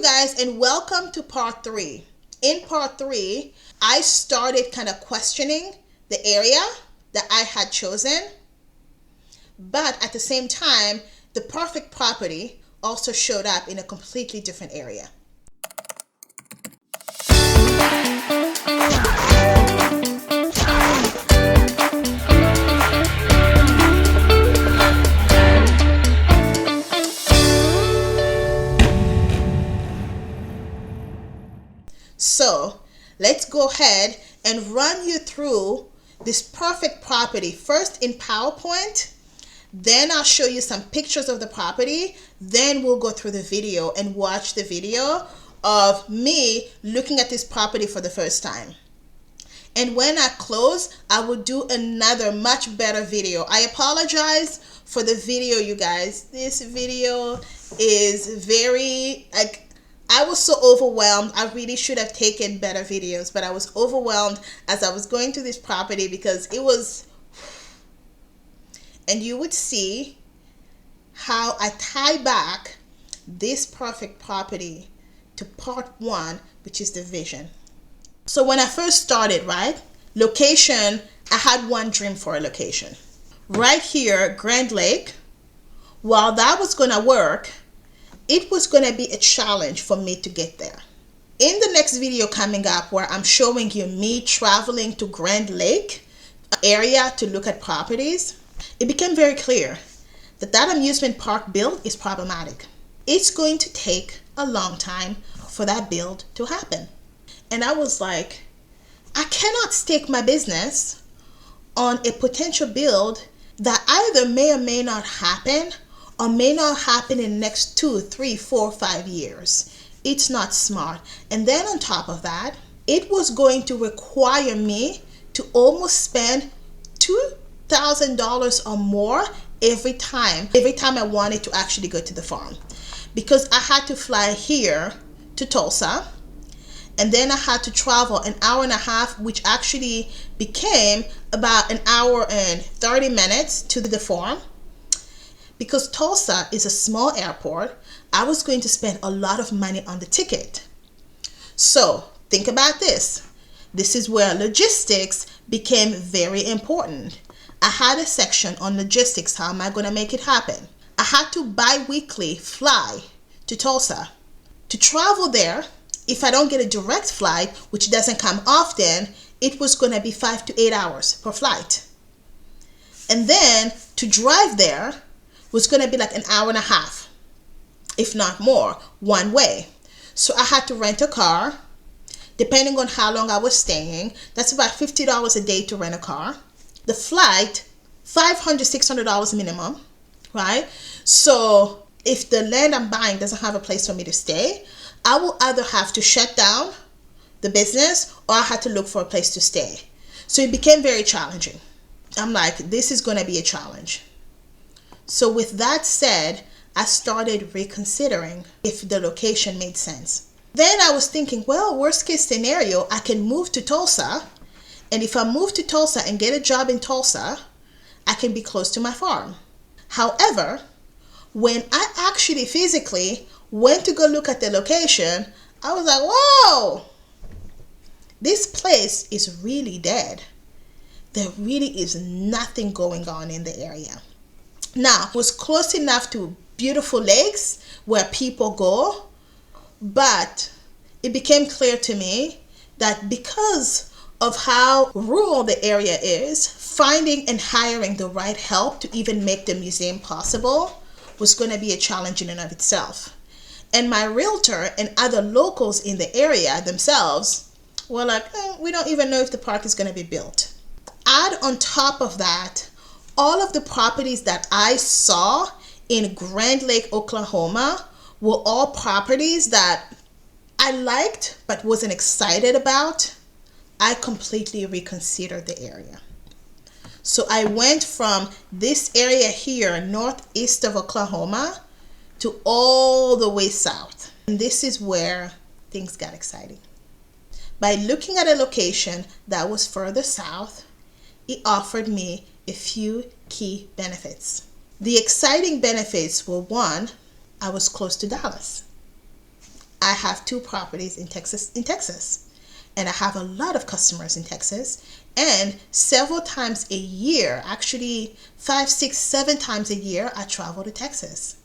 guys, and welcome to part 3. In part 3, I started kind of questioning the area that I had chosen, but at the same time, the perfect property also showed up in a completely different area. So let's go ahead and run you through this perfect property first in PowerPoint. Then I'll show you some pictures of the property. Then we'll go through the video and watch the video of me looking at this property for the first time. And when I close, I will do another much better video. I apologize for the video, you guys. This video is very, I was so overwhelmed. I really should have taken better videos, but I was overwhelmed as I was going to this property because it was, and you would see how I tie back this perfect property to part 1, which is the vision. So when I first started, right, location, I had one dream for a location. Right here, Grand Lake, while that was gonna work, it was going to be a challenge for me to get there. In the next video coming up, where I'm showing you me traveling to Grand Lake area to look at properties, it became very clear that that amusement park build is problematic. It's going to take a long time for that build to happen. And I was like, I cannot stake my business on a potential build that either may or may not happen or may not happen in the next 2, 3, 4, 5 years. It's not smart. And then on top of that, it was going to require me to almost spend $2,000 or more every time I wanted to actually go to the farm. Because I had to fly here to Tulsa, and then I had to travel an hour and a half, which actually became about an hour and 30 minutes to the farm. Because Tulsa is a small airport, I was going to spend a lot of money on the ticket. So think about this. This is where logistics became very important. I had a section on logistics. How am I going to make it happen? I had to bi-weekly fly to Tulsa. To travel there, if I don't get a direct flight, which doesn't come often, it was going to be 5 to 8 hours per flight. And then to drive there was going to be like an hour and a half, if not more, one way. So I had to rent a car. Depending on how long I was staying, that's about $50 a day to rent a car. The flight, $500, $600 minimum, right? So if the land I'm buying doesn't have a place for me to stay, I will either have to shut down the business or I had to look for a place to stay. So it became very challenging. I'm like, this is going to be a challenge. So with that said, I started reconsidering if the location made sense. Then I was thinking, well, worst case scenario, I can move to Tulsa. And if I move to Tulsa and get a job in Tulsa, I can be close to my farm. However, when I actually physically went to go look at the location, I was like, whoa, this place is really dead. There really is nothing going on in the area. Now, it was close enough to beautiful lakes where people go, but it became clear to me that because of how rural the area is, finding and hiring the right help to even make the museum possible was going to be a challenge in and of itself. And my realtor and other locals in the area themselves were like, we don't even know if the park is going to be built. Add on top of that, all of the properties that I saw in Grand Lake, Oklahoma, were all properties that I liked but wasn't excited about. I completely reconsidered the area. So I went from this area here, northeast of Oklahoma, to all the way south. And this is where things got exciting. By looking at a location that was further south, it offered me a few key benefits. The exciting benefits were, one, I was close to Dallas. I have 2 properties in Texas. And I have a lot of customers in Texas. And several times a year, actually 5, 6, 7 times a year, I travel to Texas.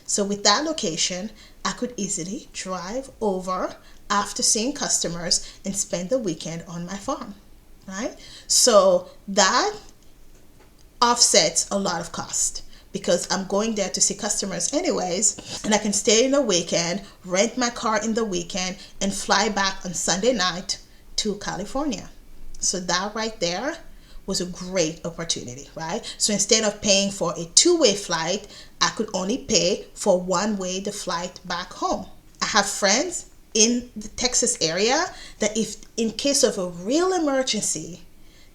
So with that location, I could easily drive over after seeing customers and spend the weekend on my farm, right? So that offsets a lot of cost because I'm going there to see customers anyways, and I can stay in the weekend, rent my car in the weekend, and fly back on Sunday night to California. So that right there was a great opportunity, right? So instead of paying for a 2-way flight, I could only pay for 1-way the flight back home. I have friends in the Texas area that if in case of a real emergency,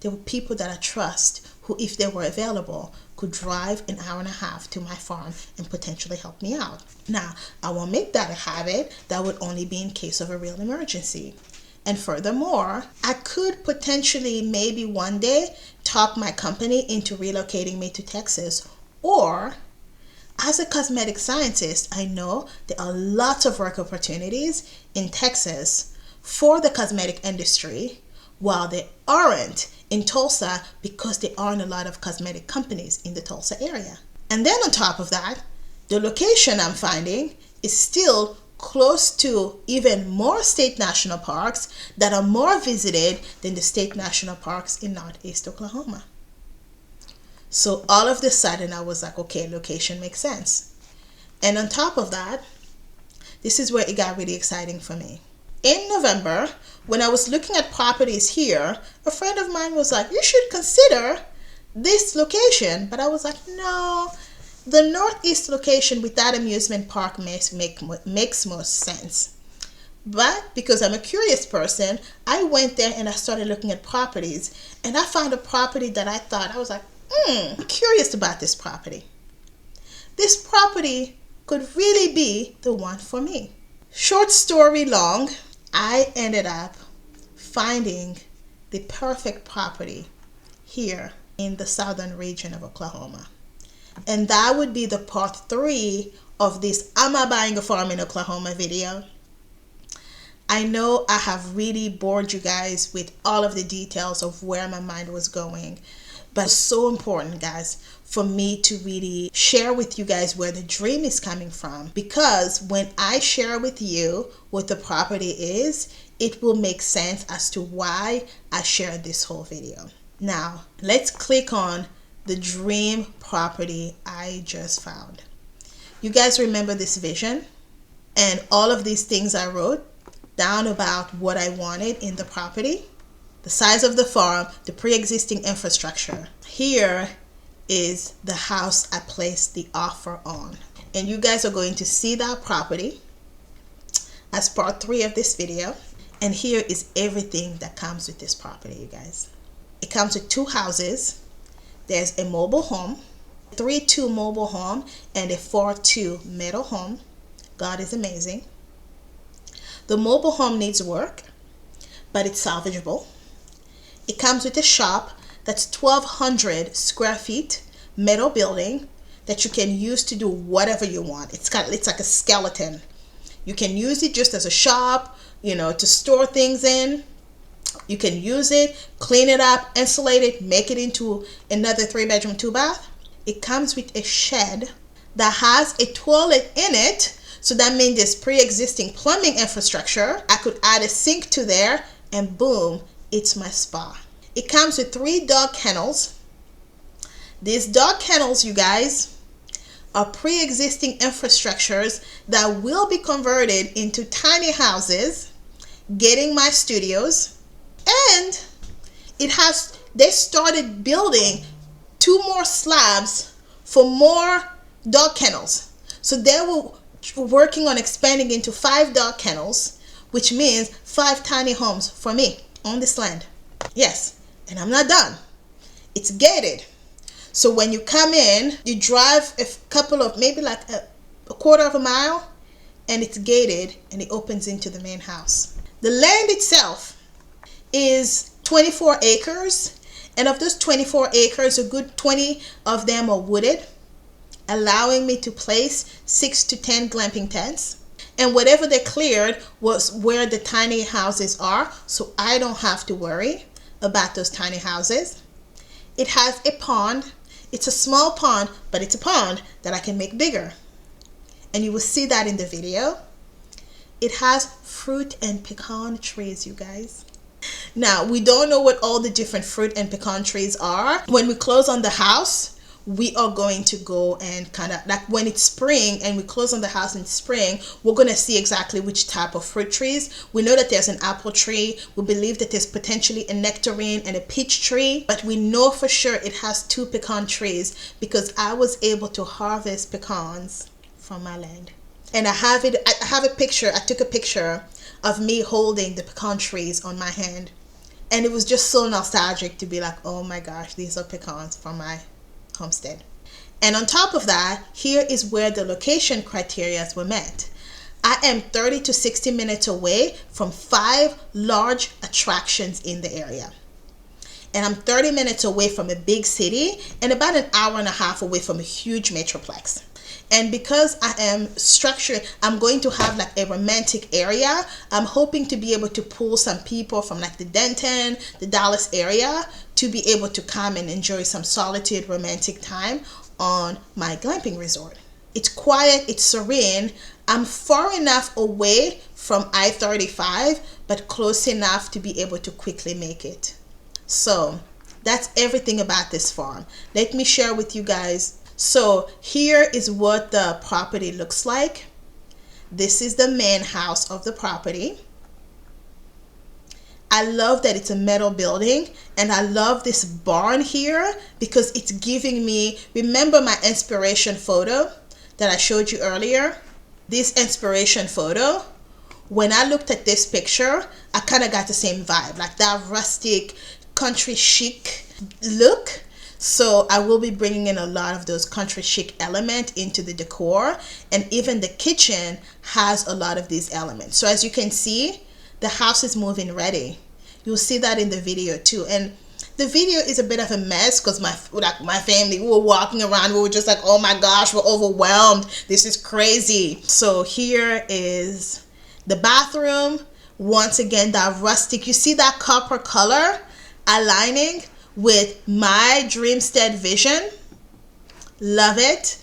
there were people that I trust who, if they were available, could drive an hour and a half to my farm and potentially help me out. Now, I won't make that a habit. That would only be in case of a real emergency. And furthermore, I could potentially maybe one day talk my company into relocating me to Texas. Or as a cosmetic scientist, I know there are lots of work opportunities in Texas for the cosmetic industry, while there aren't in Tulsa because there aren't a lot of cosmetic companies in the Tulsa area. And then on top of that, the location I'm finding is still close to even more state national parks that are more visited than the state national parks in Northeast Oklahoma. So all of a sudden I was like, okay, location makes sense. And on top of that, this is where it got really exciting for me. In November, when I was looking at properties here, a friend of mine was like, you should consider this location. But I was like, no, the Northeast location with that amusement park makes most sense. But because I'm a curious person, I went there and I started looking at properties. And I found a property that I was like, curious about this property. This property could really be the one for me. Short story long, I ended up finding the perfect property here in the southern region of Oklahoma. And that would be the part 3 of this Am I Buying a Farm in Oklahoma video. I know I have really bored you guys with all of the details of where my mind was going, but it's so important, guys, for me to really share with you guys where the dream is coming from. Because when I share with you what the property is, it will make sense as to why I shared this whole video. Now, let's click on the dream property I just found. You guys remember this vision and all of these things I wrote down about what I wanted in the property? The size of the farm, the pre-existing infrastructure. Here is the house I placed the offer on. And you guys are going to see that property as part 3 of this video. And here is everything that comes with this property, you guys. It comes with 2 houses. There's a mobile home, 3-2 mobile home, and a 4-2 metal home. God is amazing. The mobile home needs work, but it's salvageable. It comes with a shop that's 1,200 square feet, metal building that you can use to do whatever you want. It's like a skeleton. You can use it just as a shop, to store things in. You can use it, clean it up, insulate it, make it into another 3-bedroom, 2-bath. It comes with a shed that has a toilet in it. So that means there's pre-existing plumbing infrastructure. I could add a sink to there and boom, it's my spa. It comes with 3 dog kennels. These dog kennels, you guys, are pre-existing infrastructures that will be converted into tiny houses, getting my studios. And they started building 2 more slabs for more dog kennels. So they were working on expanding into 5 dog kennels, which means 5 tiny homes for me on this land. Yes, and I'm not done. It's gated. So when you come in, you drive a couple of, maybe like a quarter of a mile, and it's gated and it opens into the main house. The land itself is 24 acres, and of those 24 acres, a good 20 of them are wooded, allowing me to place 6 to 10 glamping tents. And whatever they cleared was where the tiny houses are, so I don't have to worry about those tiny houses. It has a pond. It's a small pond, but it's a pond that I can make bigger. And you will see that in the video. It has fruit and pecan trees, you guys. Now, we don't know what all the different fruit and pecan trees are. When we close on the house, we are going to go and kind of, like when it's spring and we close on the house in spring, we're going to see exactly which type of fruit trees. We know that there's an apple tree. We believe that there's potentially a nectarine and a peach tree, but we know for sure it has 2 pecan trees because I was able to harvest pecans from my land. And I have a picture. I took a picture of me holding the pecan trees on my hand. And it was just so nostalgic to be like, oh my gosh, these are pecans from my homestead. And on top of that, here is where the location criteria were met. I am 30 to 60 minutes away from 5 large attractions in the area. And I'm 30 minutes away from a big city and about an hour and a half away from a huge metroplex. And because I am structured, I'm going to have like a romantic area. I'm hoping to be able to pull some people from like the Denton, the Dallas area to be able to come and enjoy some solitude, romantic time on my glamping resort. It's quiet, it's serene. I'm far enough away from I-35, but close enough to be able to quickly make it. So that's everything about this farm. Let me share with you guys. So here is what the property looks like. This is the main house of the property. I love that it's a metal building, and I love this barn here because it's giving me, remember my inspiration photo that I showed you earlier? This inspiration photo, when I looked at this picture, I kind of got the same vibe, like that rustic, country chic look. So I will be bringing in a lot of those country chic elements into the decor, and even the kitchen has a lot of these elements. So as you can see, the house is moving ready. You'll see that in the video too. And the video is a bit of a mess because my family, we were walking around, we were just like, oh my gosh, we're overwhelmed. This is crazy. So here is the bathroom. Once again, that rustic, you see that copper color aligning with my Dreamstead vision. Love it.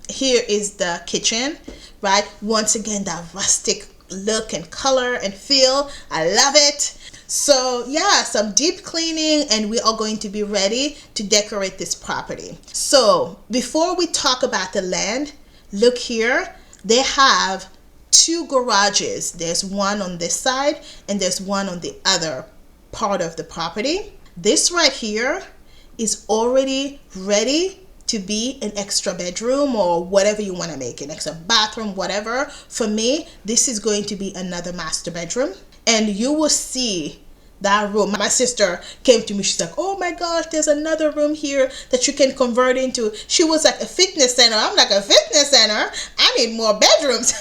Here is the kitchen, right? Once again, that rustic look and color and feel. I love it. So yeah, some deep cleaning and we are going to be ready to decorate this property. So before we talk about the land, look here. They have 2 garages. There's one on this side and there's one on the other part of the property. This right here is already ready to be an extra bedroom or whatever you want to make, an extra bathroom, whatever. For me, this is going to be another master bedroom. And you will see that room. My sister came to me, she's like, oh my gosh, there's another room here that you can convert into. She was like, a fitness center. I'm like, a fitness center? I need more bedrooms.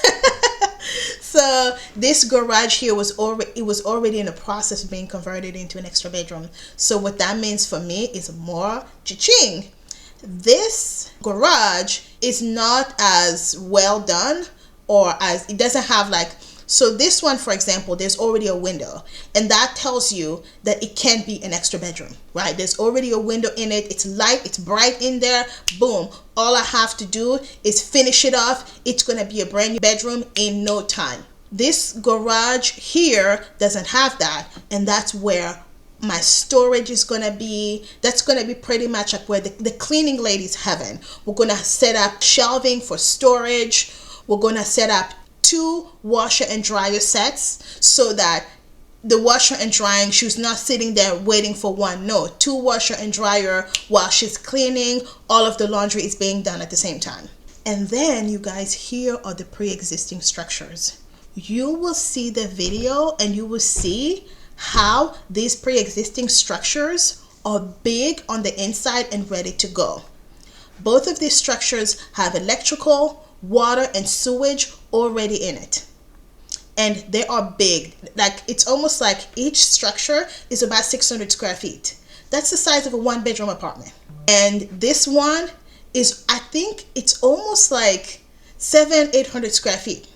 So this garage here was already in the process of being converted into an extra bedroom. So what that means for me is more cha-ching. This garage is not as well done, or as it doesn't have like, so this one, for example, there's already a window, and that tells you that it can be an extra bedroom, right? There's already a window in it. It's light, it's bright in there. Boom. All I have to do is finish it off. It's going to be a brand new bedroom in no time. This garage here doesn't have that, and that's where my storage is going to be. That's going to be pretty much like where the cleaning lady's heaven. We're going to set up shelving for storage. We're going to set up 2 washer and dryer sets so that the washer and drying, she's not sitting there waiting for one. No, 2 washer and dryer while she's cleaning. All of the laundry is being done at the same time. And then you guys, here are the pre-existing structures. You will see the video and you will see how these pre-existing structures are big on the inside and ready to go. Both of these structures have electrical, water, and sewage already in it. And they are big. Like, it's almost like each structure is about 600 square feet. That's the size of a 1-bedroom apartment. And this one is, I think it's almost like 700-800 square feet.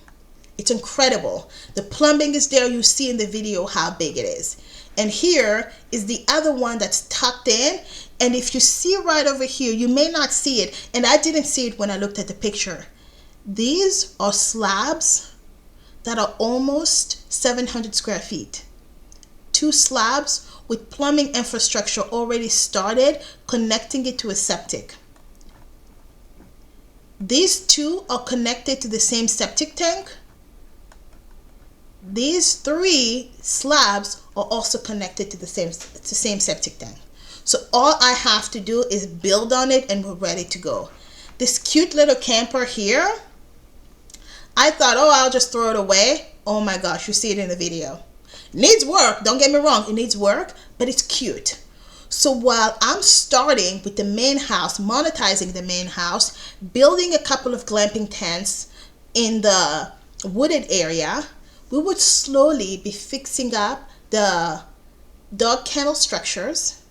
It's incredible. The plumbing is there. You see in the video how big it is. And here is the other one that's tucked in. And if you see right over here, you may not see it. And I didn't see it when I looked at the picture. These are slabs that are almost 700 square feet. 2 slabs with plumbing infrastructure already started, connecting it to a septic. These 2 are connected to the same septic tank. These 3 slabs are also connected to the same septic tank. So all I have to do is build on it and we're ready to go. This cute little camper here, I thought, oh, I'll just throw it away. Oh my gosh, you see it in the video. It needs work, don't get me wrong, it needs work, but it's cute. So while I'm starting with the main house, monetizing the main house, building a couple of glamping tents in the wooded area, we would slowly be fixing up the dog kennel structures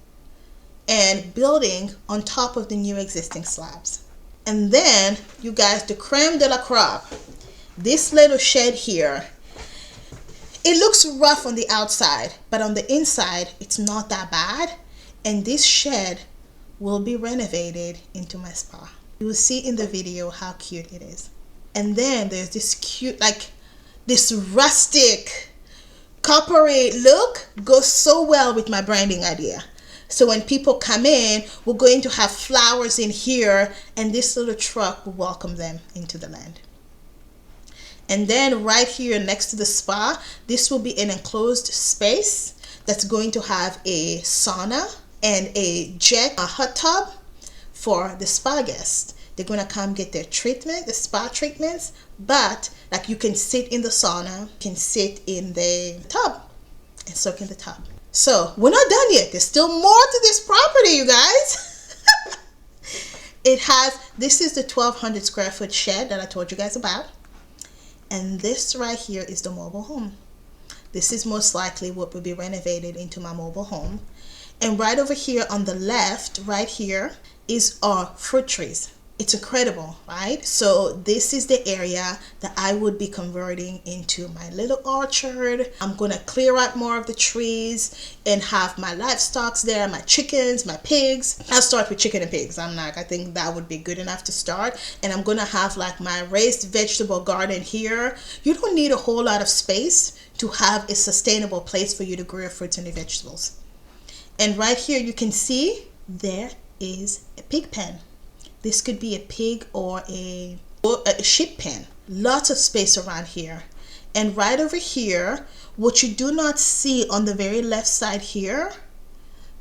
and building on top of the new existing slabs. And then, you guys, the creme de la crop, this little shed here, it looks rough on the outside, but on the inside, it's not that bad. And this shed will be renovated into my spa. You will see in the video how cute it is. And then there's this cute, like this rustic, coppery look goes so well with my branding idea. So when people come in, we're going to have flowers in here and this little truck will welcome them into the land. And then right here next to the spa, this will be an enclosed space that's going to have a sauna and a hot tub for the spa guests. They're going to come get their treatment, the spa treatments, but like you can sit in the sauna, you can sit in the tub and soak in the tub. So we're not done yet. There's still more to this property, you guys. This is the 1,200 square foot shed that I told you guys about. And this right here is the mobile home. This is most likely what will be renovated into my mobile home. And right over here on the left, right here, is our fruit trees. It's incredible, right? So this is the area that I would be converting into my little orchard. I'm gonna clear out more of the trees and have my livestock there, my chickens, my pigs. I'll start with chicken and pigs. I think that would be good enough to start. And I'm gonna have like my raised vegetable garden here. You don't need a whole lot of space to have a sustainable place for you to grow your fruits and your vegetables. And right here you can see there is a pig pen. This could be a pig or a sheep pen. Lots of space around here. And right over here, what you do not see on the very left side here,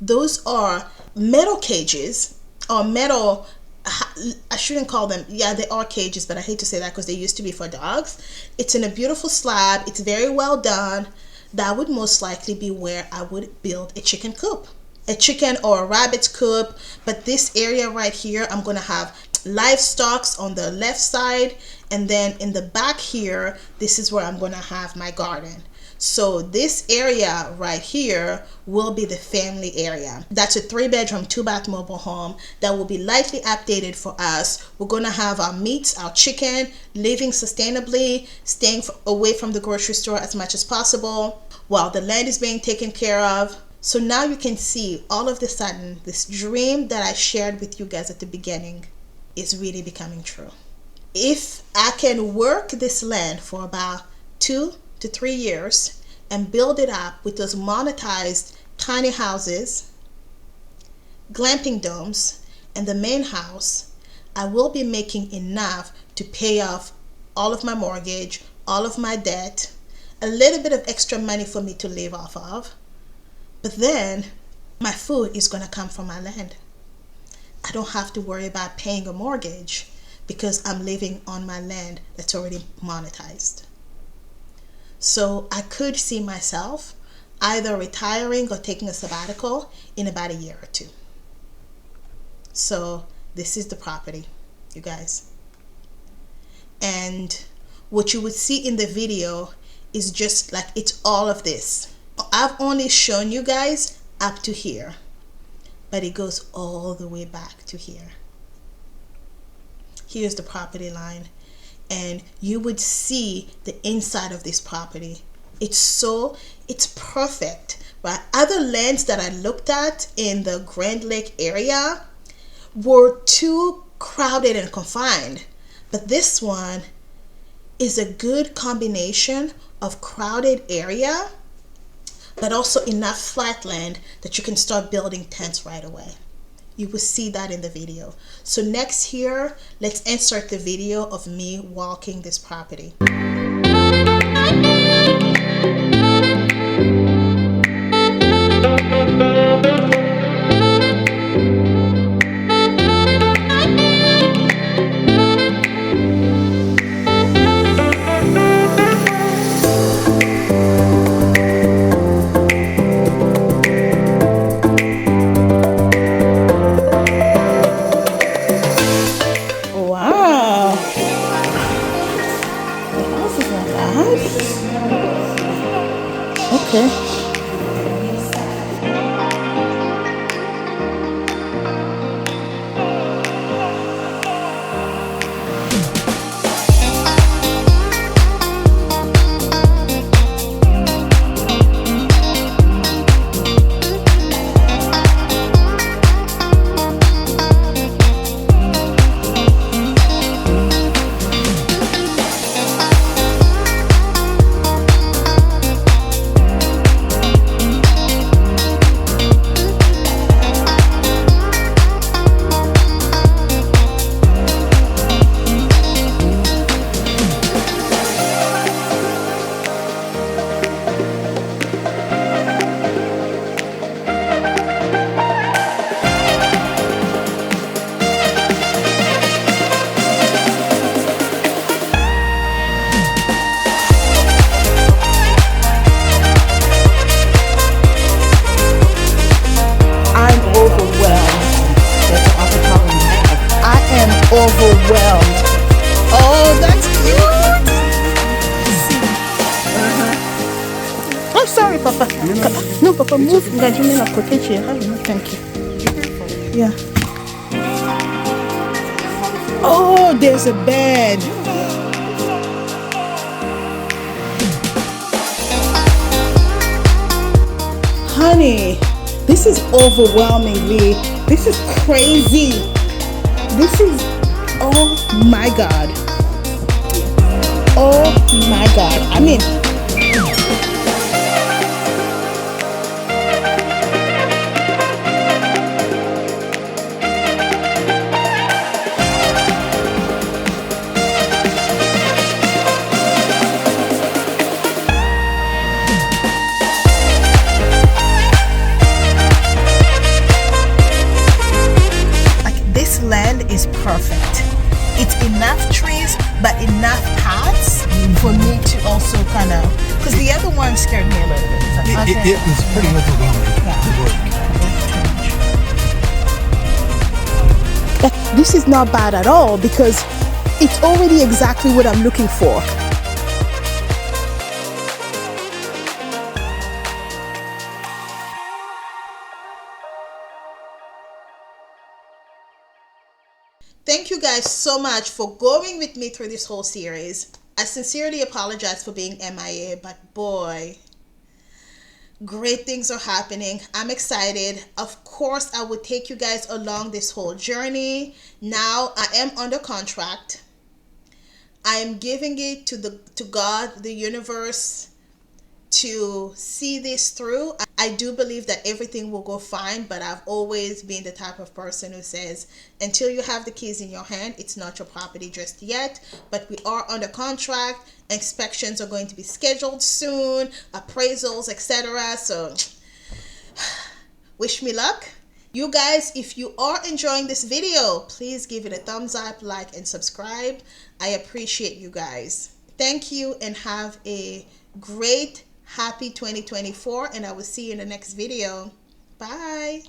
those are metal cages or metal, I shouldn't call them, yeah, they are cages, but I hate to say that because they used to be for dogs. It's in a beautiful slab. It's very well done. That would most likely be where I would build a chicken coop. A chicken or a rabbit's coop, but this area right here, I'm gonna have livestock on the left side, and then in the back here, this is where I'm gonna have my garden. So this area right here will be the family area. That's a 3-bedroom, 2-bath mobile home that will be lightly updated for us. We're gonna have our meats, our chicken, living sustainably, staying away from the grocery store as much as possible while the land is being taken care of. So now you can see all of a sudden this dream that I shared with you guys at the beginning is really becoming true. If I can work this land for about 2 to 3 years and build it up with those monetized tiny houses, glamping domes, and the main house, I will be making enough to pay off all of my mortgage, all of my debt, a little bit of extra money for me to live off of. But then my food is going to come from my land. I don't have to worry about paying a mortgage because I'm living on my land that's already monetized. So I could see myself either retiring or taking a sabbatical in about a year or 2. So this is the property, you guys. And what you would see in the video is just like, it's all of this. I've only shown you guys up to here, but it goes all the way back to here. Here's the property line. and you would see the inside of this property. It's perfect. Right? Other lands that I looked at in the Grand Lake area were too crowded and confined, but this one is a good combination of crowded area but also enough flat land that you can start building tents right away. You will see that in the video. So next here, let's insert the video of me walking this property. Okay. Overwhelmed. Oh, that's cute. Oh, sorry, Papa. No, Papa, move. Thank you. Yeah. Oh, there's a bed. Honey, this is overwhelmingly. This is crazy. This is, oh my God. Oh my God. I mean, land is perfect. It's enough trees, but enough paths for me to also kind of, because the other one scared me a little bit. It was pretty overwhelming. Yeah. This is not bad at all because it's already exactly what I'm looking for. Thank you guys so much for going with me through this whole series. I sincerely apologize for being MIA, but boy, great things are happening. I'm excited. Of course, I will take you guys along this whole journey. Now I am under contract. I am giving it to God, the universe, to see this through. I do believe that everything will go fine, but I've always been the type of person who says, until you have the keys in your hand, it's not your property just yet. But we are under contract. Inspections are going to be scheduled soon, appraisals, etc. So wish me luck. You guys, if you are enjoying this video, please give it a thumbs up, like, and subscribe. I appreciate you guys. Thank you and have a great happy 2024, and I will see you in the next video. Bye.